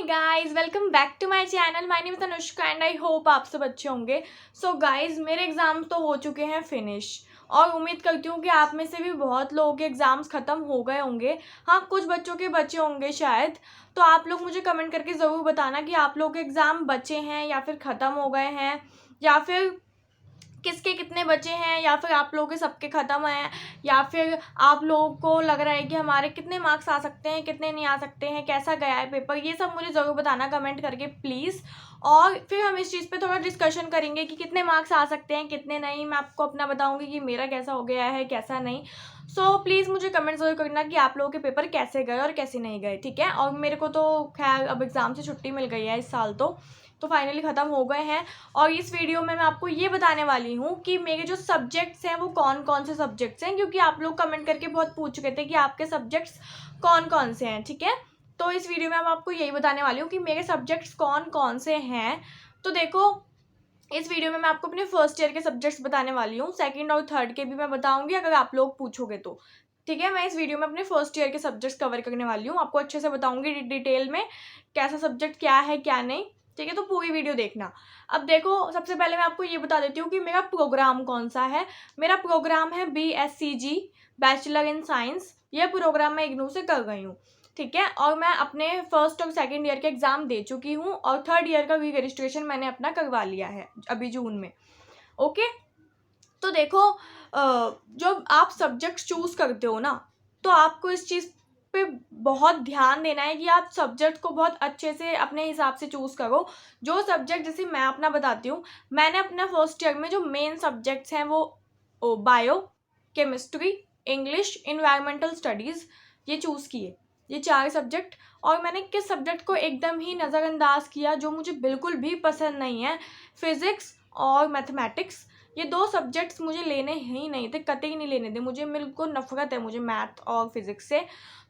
Guys, welcome back to my channel. My name is Anushka and I hope आप सब अच्छे होंगे। सो गाइस, मेरे एग्ज़ाम तो हो चुके हैं फिनिश और उम्मीद करती हूँ कि आप में से भी बहुत लोगों के एग्ज़ाम्स ख़त्म हो गए होंगे। हाँ, कुछ बच्चों के बचे होंगे शायद। तो आप लोग मुझे कमेंट करके ज़रूर बताना कि आप लोगों के एग्ज़ाम बचे हैं या फिर ख़त्म हो गए हैं, या फिर किसके कितने बचे हैं, या फिर आप लोगों के सबके ख़त्म हैं, या फिर आप लोगों को लग रहा है कि हमारे कितने मार्क्स आ सकते हैं, कितने नहीं आ सकते हैं, कैसा गया है पेपर। ये सब मुझे ज़रूर बताना कमेंट करके प्लीज़। और फिर हम इस चीज़ पे थोड़ा डिस्कशन करेंगे कि कितने मार्क्स आ सकते हैं, कितने नहीं। मैं आपको अपना बताऊँगी कि मेरा कैसा हो गया है, कैसा नहीं। सो प्लीज़ मुझे कमेंट ज़रूर करना कि आप लोगों के पेपर कैसे गए और कैसे नहीं गए, ठीक है। और मेरे को तो खैर अब एग्ज़ाम से छुट्टी मिल गई है इस साल, तो फाइनली ख़त्म हो गए हैं। और इस वीडियो में मैं आपको ये बताने वाली हूँ कि मेरे जो सब्जेक्ट्स हैं वो कौन कौन से सब्जेक्ट्स हैं, क्योंकि आप लोग कमेंट करके बहुत पूछ रहे थे कि आपके सब्जेक्ट्स कौन कौन से हैं, ठीक है। तो इस वीडियो में मैं आपको यही बताने वाली हूँ कि मेरे सब्जेक्ट्स कौन कौन से हैं। तो देखो, इस वीडियो में मैं आपको अपने फर्स्ट ईयर के सब्जेक्ट्स बताने वाली हूँ, सेकेंड और थर्ड के भी मैं बताऊँगी अगर आप लोग पूछोगे तो, ठीक है। मैं इस वीडियो में अपने फर्स्ट ईयर के सब्जेक्ट्स कवर करने वाली हूँ, आपको अच्छे से बताऊँगी डिटेल में कैसा सब्जेक्ट क्या है क्या नहीं, ठीक है। तो पूरी वीडियो देखना। अब देखो, सबसे पहले मैं आपको ये बता देती हूँ कि मेरा प्रोग्राम कौन सा है। मेरा प्रोग्राम है BSCG, बैचलर इन साइंस। यह प्रोग्राम मैं इग्नू से कर गई हूँ, ठीक है। और मैं अपने फर्स्ट और सेकंड ईयर के एग्ज़ाम दे चुकी हूँ और थर्ड ईयर का री रजिस्ट्रेशन मैंने अपना करवा लिया है अभी जून में, ओके। तो देखो, जब आप सब्जेक्ट चूज़ करते हो ना, तो आपको इस चीज़ पे बहुत ध्यान देना है कि आप सब्जेक्ट को बहुत अच्छे से अपने हिसाब से चूज़ करो। जो सब्जेक्ट, जैसे मैं अपना बताती हूँ, मैंने अपना फर्स्ट ईयर में जो मेन सब्जेक्ट्स हैं वो bio, chemistry, English, environmental studies, ये चूज़ किए, ये 4 सब्जेक्ट। और मैंने किस सब्जेक्ट को एकदम ही नज़रअंदाज किया जो मुझे बिल्कुल भी पसंद नहीं है, फिज़िक्स और मैथमेटिक्स। ये 2 सब्जेक्ट्स मुझे लेने ही नहीं थे, कतई नहीं लेने थे। मुझे बिल्कुल नफ़रत है मुझे मैथ और फिज़िक्स से।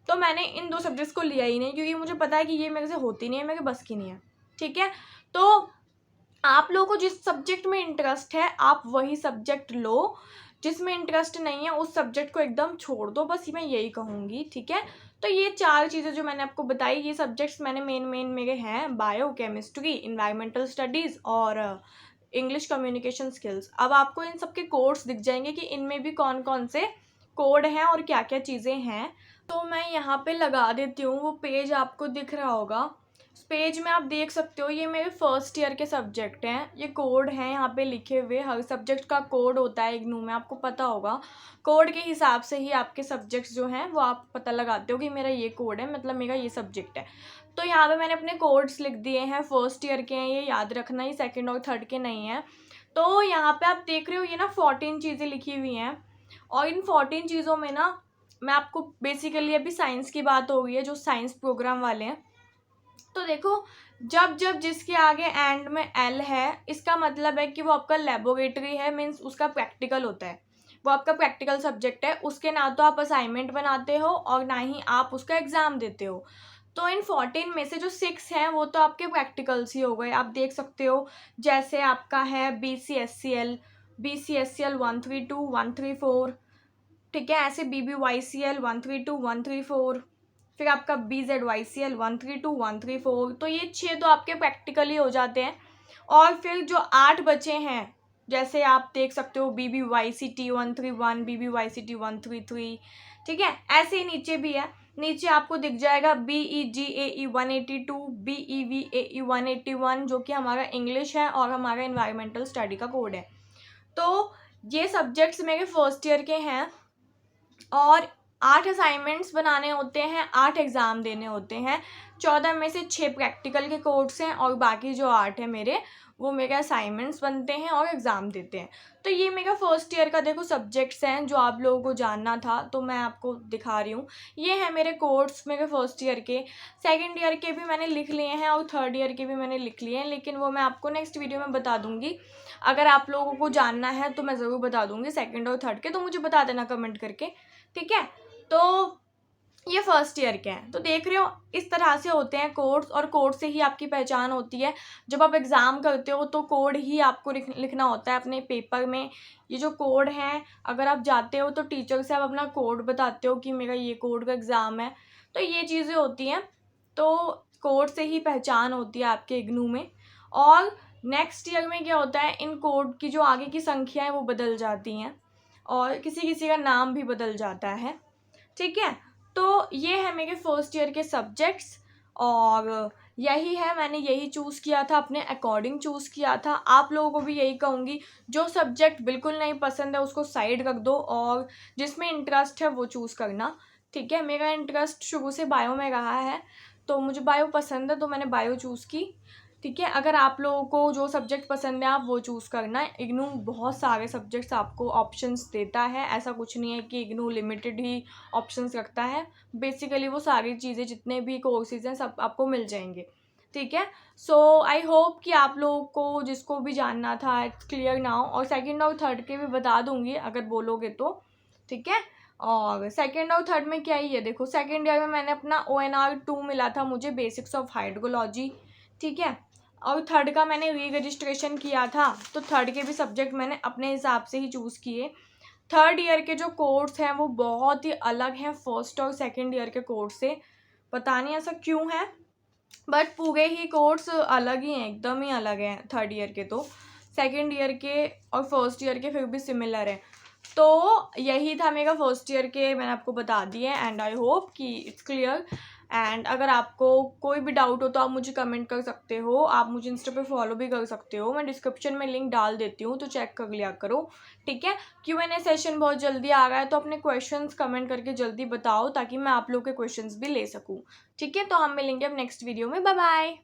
तो मैंने इन 2 सब्जेक्ट्स को लिया ही नहीं, क्योंकि मुझे पता है कि ये मेरे से होती नहीं है, मेरे बस की नहीं है, ठीक है। तो आप लोगों को जिस सब्जेक्ट में इंटरेस्ट है आप वही सब्जेक्ट लो, जिसमें इंटरेस्ट नहीं है उस सब्जेक्ट को एकदम छोड़ दो, बस मैं यही कहूँगी, ठीक है। तो ये 4 चीज़ें जो मैंने आपको बताई, ये सब्जेक्ट्स मैंने मेन मेरे हैं, बायो, केमिस्ट्री, इन्वायरमेंटल स्टडीज़ और इंग्लिश कम्युनिकेशन स्किल्स। अब आपको इन सब के कोड्स दिख जाएंगे कि इनमें भी कौन कौन से कोड हैं और क्या क्या चीज़ें हैं। तो मैं यहाँ पे लगा देती हूँ, वो पेज आपको दिख रहा होगा। इस पेज में आप देख सकते हो, ये मेरे फर्स्ट ईयर के सब्जेक्ट हैं, ये कोड हैं यहाँ पे लिखे हुए। हर सब्जेक्ट का कोड होता है इग्नू में, आपको पता होगा। कोड के हिसाब से ही आपके सब्जेक्ट्स जो हैं वो आप पता लगाते हो कि मेरा ये कोड है, मतलब मेरा ये सब्जेक्ट है। तो यहाँ पे मैंने अपने कोड्स लिख दिए हैं, फर्स्ट ईयर के हैं, ये याद रखना, ही सेकेंड और थर्ड के नहीं हैं। तो यहाँ पे आप देख रहे हो, ये ना 14 चीज़ें लिखी हुई हैं, और इन 14 चीज़ों में ना मैं आपको बेसिकली, अभी साइंस की बात हो रही है, जो साइंस प्रोग्राम वाले हैं। तो देखो, जब जब जिसके आगे एंड में एल है, इसका मतलब है कि वो आपका लेबोरेटरी है, मीन्स उसका प्रैक्टिकल होता है, वो आपका प्रैक्टिकल सब्जेक्ट है। उसके ना तो आप असाइनमेंट बनाते हो और ना ही आप उसका एग्ज़ाम देते हो। तो इन 14 में से जो 6 हैं वो तो आपके प्रैक्टिकल्स ही हो गए, आप देख सकते हो। जैसे आपका है BCSCL, BCSCL 132 134, ठीक है। ऐसे BBYCL 132 134, फिर आपका BZYCL 132 134। तो ये 6 तो आपके प्रैक्टिकली हो जाते हैं। और फिर जो 8 बचे हैं, जैसे आप देख सकते हो BBYCT 131, BBYCT 133, ठीक है। ऐसे ही नीचे भी है, नीचे आपको दिख जाएगा BEGAE 182, BEVAE 181, जो कि हमारा इंग्लिश है और हमारा इन्वायरमेंटल स्टडी का कोड है। तो ये सब्जेक्ट्स मेरे फर्स्ट ईयर के हैं, और 8 असाइनमेंट्स बनाने होते हैं, 8 एग्ज़ाम देने होते हैं। 14 में से 6 प्रैक्टिकल के कोर्स हैं और बाकी जो 8 हैं मेरे, वो मेरे असाइनमेंट्स बनते हैं और एग्ज़ाम देते हैं। तो ये मेरा फर्स्ट ईयर का देखो सब्जेक्ट्स हैं जो आप लोगों को जानना था, तो मैं आपको दिखा रही हूँ। ये हैं मेरे कोर्स मेरे फर्स्ट ईयर के। सेकंड ईयर के भी मैंने लिख लिए हैं और थर्ड ईयर के भी मैंने लिख लिए हैं, लेकिन वो मैं आपको नेक्स्ट वीडियो में बता दूँगी। अगर आप लोगों को जानना है तो मैं ज़रूर बता दूँगी सेकंड और थर्ड के, तो मुझे बता देना कमेंट करके, ठीक है। तो ये फर्स्ट ईयर के हैं। तो देख रहे हो, इस तरह से होते हैं कोड्स, और कोड से ही आपकी पहचान होती है। जब आप एग्ज़ाम करते हो तो कोड ही आपको लिखना होता है अपने पेपर में। ये जो कोड हैं, अगर आप जाते हो तो टीचर से आप अपना कोड बताते हो कि मेरा ये कोड का एग्ज़ाम है। तो ये चीज़ें होती हैं। तो कोड से ही पहचान होती है आपके इग्नू में। और नेक्स्ट ईयर में क्या होता है, इन कोड की जो आगे की संख्या है वो बदल जाती हैं और किसी किसी का नाम भी बदल जाता है, ठीक है। तो ये है मेरे फर्स्ट ईयर के सब्जेक्ट्स और यही है, मैंने यही चूज़ किया था, अपने अकॉर्डिंग चूज़ किया था। आप लोगों को भी यही कहूँगी, जो सब्जेक्ट बिल्कुल नहीं पसंद है उसको साइड रख दो और जिसमें इंटरेस्ट है वो चूज़ करना, ठीक है। मेरा इंटरेस्ट शुरू से बायो में रहा है, तो मुझे बायो पसंद है तो मैंने बायो चूज़ की, ठीक है। अगर आप लोगों को जो सब्जेक्ट पसंद है आप वो चूज़ करना। इग्नू बहुत सारे सब्जेक्ट्स आपको ऑप्शंस देता है, ऐसा कुछ नहीं है कि इग्नू लिमिटेड ही ऑप्शंस रखता है। बेसिकली वो सारी चीज़ें जितने भी कोर्सेज हैं सब आपको मिल जाएंगे, ठीक है। सो आई होप कि आप लोगों को जिसको भी जानना था इट्स क्लियर नाउ। और सेकंड और थर्ड के भी बता दूंगी अगर बोलोगे तो, ठीक है। और सेकंड और थर्ड में क्या ही है, देखो सेकंड ईयर में मैंने अपना ONR 2 मिला था मुझे, बेसिक्स ऑफ हाइड्रोलॉजी, ठीक है। और थर्ड का मैंने री रजिस्ट्रेशन किया था, तो थर्ड के भी सब्जेक्ट मैंने अपने हिसाब से ही चूज़ किए। थर्ड ईयर के जो कोर्स हैं वो बहुत ही अलग हैं फर्स्ट और सेकंड ईयर के कोर्स से, पता नहीं ऐसा क्यों है, बट पूरे ही कोर्स अलग ही हैं, एकदम ही अलग हैं थर्ड ईयर के। तो सेकंड ईयर के और फर्स्ट ईयर के फिर भी सिमिलर हैं। तो यही था मेरा फर्स्ट ईयर के, मैंने आपको बता दिए एंड आई होप कि इट्स क्लियर। एंड अगर आपको कोई भी डाउट हो तो आप मुझे कमेंट कर सकते हो, आप मुझे इंस्टा पे फॉलो भी कर सकते हो, मैं डिस्क्रिप्शन में लिंक डाल देती हूँ तो चेक कर लिया करो, ठीक है। Q&A सेशन बहुत जल्दी आ रहा है तो अपने क्वेश्चंस कमेंट करके जल्दी बताओ ताकि मैं आप लोग के क्वेश्चंस भी ले सकूँ, ठीक है। तो हम मिलेंगे अब नेक्स्ट वीडियो में, बाय बाय।